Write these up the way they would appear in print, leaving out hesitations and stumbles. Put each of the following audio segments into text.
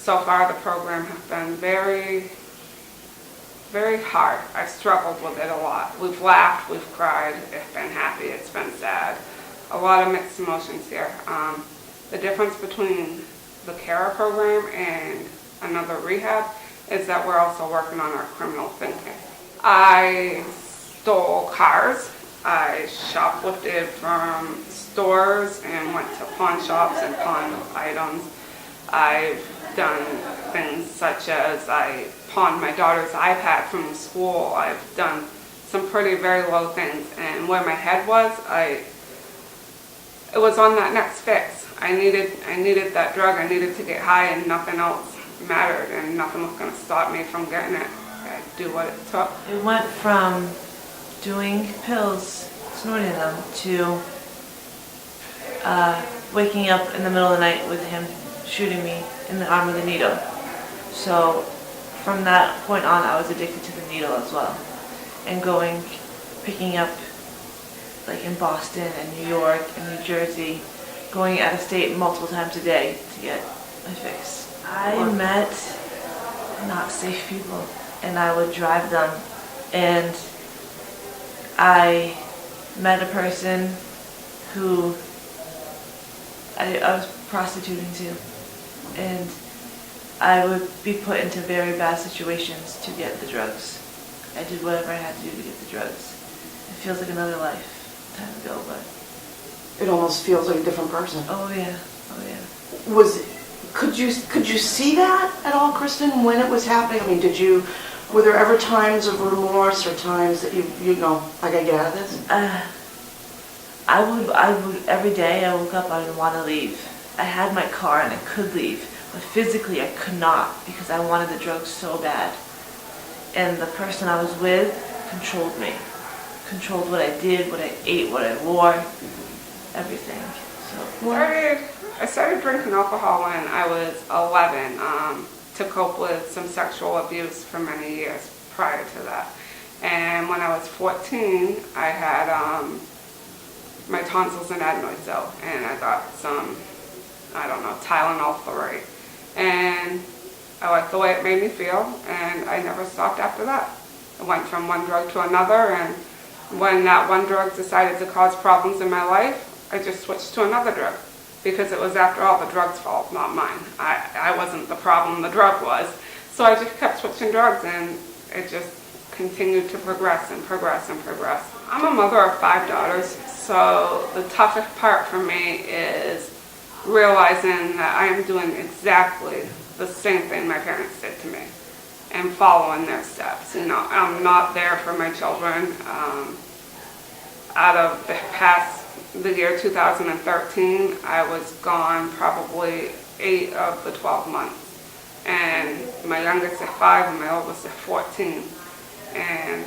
so far the program has been very, very hard. I've struggled with it a lot. We've laughed, we've cried, it's been happy, it's been sad. A lot of mixed emotions here. The difference between the CARA program and another rehab is that we're also working on our criminal thinking. I stole cars. I shoplifted from stores and went to pawn shops and pawned items. I've done things such as I pawned my daughter's iPad from school. I've done some pretty very low things, and where my head was, it was on that next fix. I needed that drug. I needed to get high, and nothing else mattered, and nothing was going to stop me from getting it. I'd do what it took. It went from doing pills, snorting them, to waking up in the middle of the night with him shooting me in the arm with a needle. So from that point on, I was addicted to the needle as well. And picking up, like in Boston and New York and New Jersey, going out of state multiple times a day to get my fix. I met not safe people, and I would drive them, and I met a person who I was prostituting to, and I would be put into very bad situations to get the drugs. I did whatever I had to do to get the drugs. It feels like another lifetime ago, but It almost feels like a different person. oh yeah. Could you see that at all, Kristen, when it was happening? I mean, were there ever times of remorse or times that you know, I gotta get out of this? I would every day I woke up, I would want to leave. I had my car and I could leave, but physically I could not because I wanted the drugs so bad. And the person I was with controlled me, controlled what I did, what I ate, what I wore, everything. So I started drinking alcohol when I was 11 to cope with some sexual abuse for many years prior to that. And when I was 14, I had my tonsils and adenoids out, and I got some, Tylenol 3. And I liked the way it made me feel, and I never stopped after that. I went from one drug to another, and when that one drug decided to cause problems in my life, I just switched to another drug, because it was, after all, the drug's fault, not mine. I wasn't the problem, the drug was. So I just kept switching drugs, and it just continued to progress and progress and progress. I'm a mother of 5 daughters, so the toughest part for me is realizing that I am doing exactly the same thing my parents did to me and following their steps. You know, I'm not there for my children. Out of the year 2013, I was gone probably 8 of the 12 months. And my youngest is 5 and my oldest is 14. And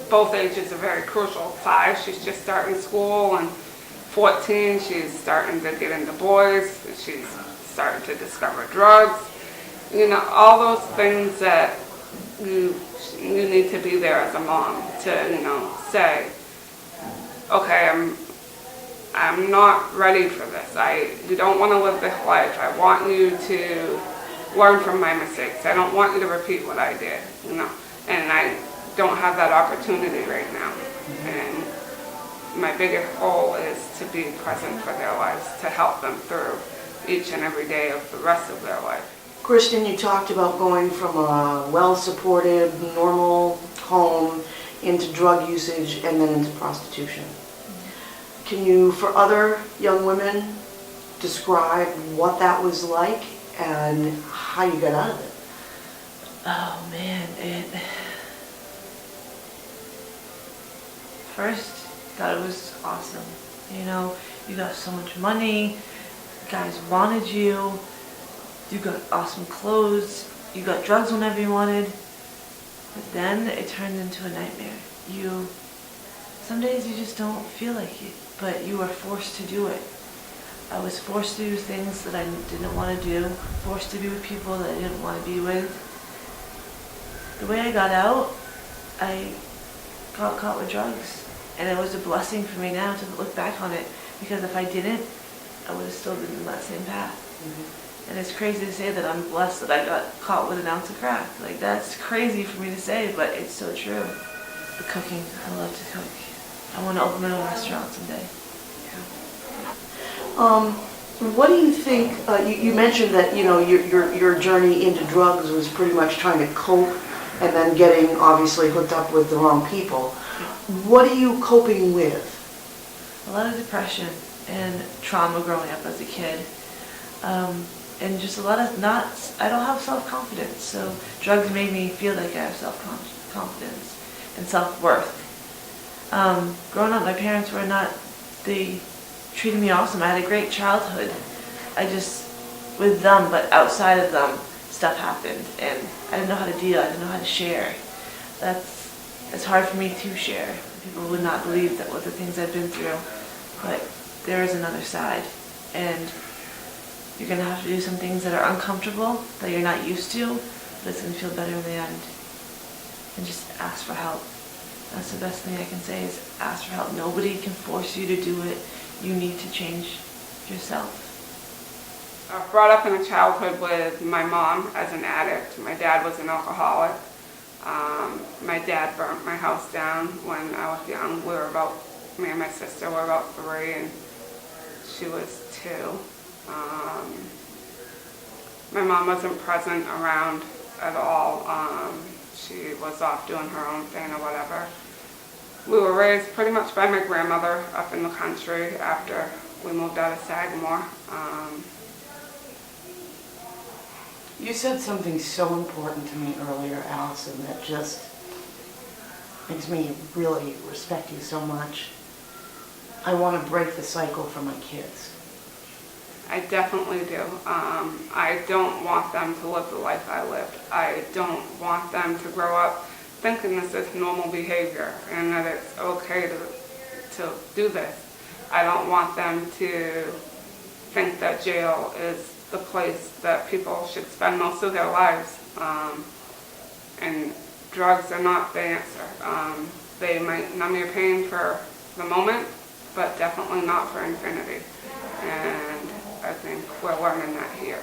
both ages are very crucial. 5, she's just starting school, and 14, she's starting to get into boys. She's starting to discover drugs. You know, all those things that you need to be there as a mom to, say, okay, I'm not ready for this. You don't want to live this life. I want you to learn from my mistakes. I don't want you to repeat what I did, and I don't have that opportunity right now. And my biggest goal is to be present for their lives, to help them through each and every day of the rest of their life. Kristen, you talked about going from a well-supported, normal home into drug usage and then into prostitution. Can you, for other young women, describe what that was like and how you got out of it? oh man, first thought it was awesome. You got so much money, guys wanted you got awesome clothes, you got drugs whenever you wanted, but then it turned into a nightmare. Some days you just don't feel like it, but you are forced to do it. I was forced to do things that I didn't want to do, forced to be with people that I didn't want to be with. The way I got out, I got caught with drugs. And it was a blessing for me now to look back on it, because if I didn't, I would have still been in that same path. Mm-hmm. And it's crazy to say that I'm blessed that I got caught with an ounce of crack. Like, that's crazy for me to say, but it's so true. The cooking, I love to cook. I want to open my own restaurant someday. What do you think, you mentioned that, your journey into drugs was pretty much trying to cope and then getting obviously hooked up with the wrong people. What are you coping with? A lot of depression and trauma growing up as a kid. And just a lot of I don't have self-confidence, so drugs made me feel like I have self-confidence and self-worth. Growing up, my parents were they treated me awesome. I had a great childhood. With them, but outside of them, stuff happened, and I didn't know how to deal, I didn't know how to share. It's hard for me to share. People would not believe that what the things I've been through, but there is another side, and you're going to have to do some things that are uncomfortable, that you're not used to, but it's going to feel better in the end. And just ask for help. That's the best thing I can say, is ask for help. Nobody can force you to do it. You need to change yourself. I was brought up in a childhood with my mom as an addict. My dad was an alcoholic. My dad burnt my house down when I was young. Me and my sister were about 3 and she was 2. My mom wasn't present around at all. She was off doing her own thing or whatever. We were raised pretty much by my grandmother up in the country after we moved out of Sagamore. You said something so important to me earlier, Allison, that just makes me really respect you so much. I want to break the cycle for my kids. I definitely do. I don't want them to live the life I lived. I don't want them to grow up thinking this is normal behavior and that it's okay to do this. I don't want them to think that jail is the place that people should spend most of their lives. And drugs are not the answer. They might numb your pain for the moment, but definitely not for infinity. And I think we're learning that here.